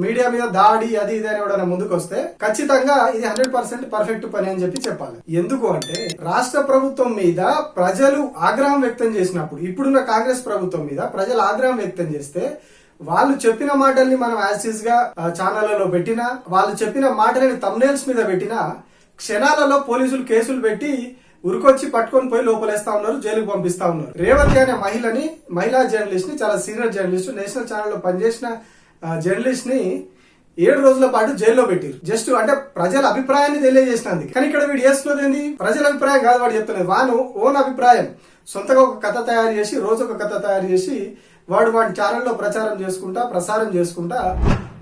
Media మీద దాడి అది ఇది అని ఎవడైనా ముందుకు వస్తే ఖచ్చితంగా ఇది 100% పర్ఫెక్ట్ పని అని చెప్పాలి. ఎందుకు అంటే రాష్ట్ర ప్రభుత్వం మీద ప్రజలు ఆగ్రహం వ్యక్తం చేసినప్పుడు, ఇప్పుడున్న కాంగ్రెస్ ప్రభుత్వం మీద ప్రజలు ఆగ్రహం వ్యక్తం చేస్తే వాళ్ళు చెప్పిన మాటల్ని మనం యాసిస్ గా ఛానళ్లలో పెట్టినా, వాళ్ళు చెప్పిన మాటలని థంబ్నెయిల్స్ మీద పెట్టినా క్షణాలలో పోలీసులు కేసులు పెట్టి ఉరికొచ్చి పట్టుకొని పోయి లోపలేస్తా ఉన్నారు, జైలుకు పంపిస్తా ఉన్నారు. రేవతి అనే మహిళా జర్నలిస్ట్ ని, చాలా సీనియర్ జర్నలిస్ట్, నేషనల్ ఛానల్లో పనిచేసిన జర్నలిస్ట్ ని 7 రోజుల పాటు జైల్లో పెట్టారు. జస్ట్ అంటే ప్రజల అభిప్రాయాన్ని తెలియజేసినందుకు. కానీ ఇక్కడ వీడు చేస్తున్నది ఏంది? ప్రజల అభిప్రాయం కాదు వాడు చెప్తున్నది, వాను ఓన్ అభిప్రాయం. సొంతగా ఒక కథ తయారు చేసి, రోజు ఒక కథ తయారు చేసి వాడు వాడి ఛానల్లో ప్రసారం చేసుకుంటా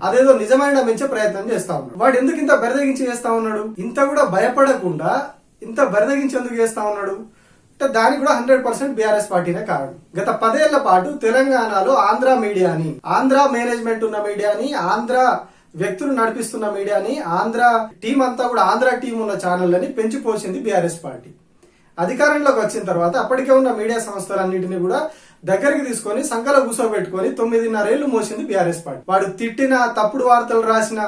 అదేదో నిజమైన నమ్మించే ప్రయత్నం చేస్తా ఉన్నాడు. వాడు ఎందుకు ఇంత బెరదగించి చేస్తా ఉన్నాడు? ఇంత కూడా భయపడకుండా ఇంత బెరదగించి ఎందుకు చేస్తా ఉన్నాడు అంటే దానికి కూడా 100% బీఆర్ఎస్ పార్టీనే కారణం. గత 10 ఏళ్ల పాటు తెలంగాణలో ఆంధ్ర మీడియాని, ఆంధ్ర మేనేజ్మెంట్ ఉన్న మీడియాని, ఆంధ్ర వ్యక్తులు నడిపిస్తున్న మీడియాని, ఆంధ్ర టీం అంతా కూడా ఆంధ్ర టీం ఉన్న ఛానళ్లని పెంచిపోసింది బీఆర్ఎస్ పార్టీ. అధికారంలోకి వచ్చిన తర్వాత అప్పటికే ఉన్న మీడియా సంస్థలన్నింటినీ కూడా దగ్గరికి తీసుకొని సంకల కూర్చోబెట్టుకొని 9.5 ఏళ్లు మోసింది బీఆర్ఎస్ పార్టీ. వాడు తిట్టిన, తప్పుడు వార్తలు రాసిన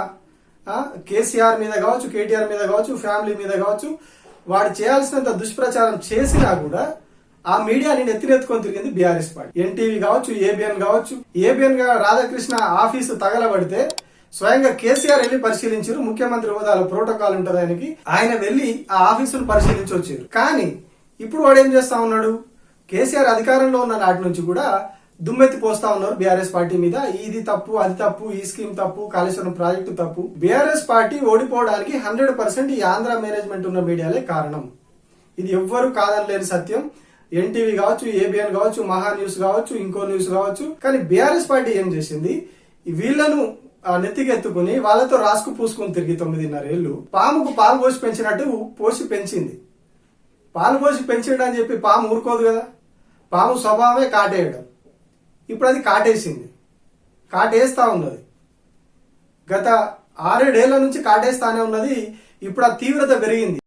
కేసీఆర్ మీద కావచ్చు, కేటీఆర్ మీద కావచ్చు, ఫ్యామిలీ మీద కావచ్చు, వాడు చేయాల్సినంత దుష్ప్రచారం చేసినా కూడా ఆ మీడియాని నెత్తినెత్తుకొని తిరిగింది బీఆర్ఎస్ పార్టీ. ఎన్టీవీ కావచ్చు, ఏబిఎన్ కావచ్చు. ఏబిఎన్ గా రాధాకృష్ణ ఆఫీసు తగలబడితే స్వయంగా కేసీఆర్ వెళ్లి పరిశీలించారు. ముఖ్యమంత్రి హోదాలో ప్రోటోకాల్ ఉంటుంది ఆయనకి, ఆయన వెళ్లి ఆ ఆఫీసును పరిశీలించి వచ్చారు. కానీ ఇప్పుడు వాడు ఏం చేస్తా ఉన్నాడు? కేసీఆర్ అధికారంలో ఉన్న నాటి నుంచి కూడా దుమ్మెత్తి పోస్తా ఉన్నారు బీఆర్ఎస్ పార్టీ మీద. ఇది తప్పు, అది తప్పు, ఈ స్కీమ్ తప్పు, కాళేశ్వరం ప్రాజెక్టు తప్పు. బీఆర్ఎస్ పార్టీ ఓడిపోవడానికి 100% ఈ ఆంధ్ర మేనేజ్మెంట్ ఉన్న మీడియాలే కారణం. ఇది ఎవ్వరు కాదనలేని సత్యం. ఎన్టీవీ కావచ్చు, ఏబిఎన్ కావచ్చు, మహా న్యూస్ కావచ్చు, ఇంకో న్యూస్ కావచ్చు. కానీ బీఆర్ఎస్ పార్టీ ఏం చేసింది? వీళ్లను నెత్తికెత్తుకుని వాళ్ళతో రాసుకు పూసుకుని తిరిగి 9.5 ఏళ్లు పాముకు పాలు పోసి పెంచినట్టు పోసి పెంచింది. పాలు పోసి పెంచడం అని చెప్పి పాము ఊరుకోదు కదా. పాము స్వభావమే కాటేయడం. ఇప్పుడు అది కాటేసింది, కాటేస్తా ఉన్నది. గత 6-7 ఏళ్ల నుంచి కాటేస్తానే ఉన్నది. ఇప్పుడు ఆ తీవ్రత పెరిగింది.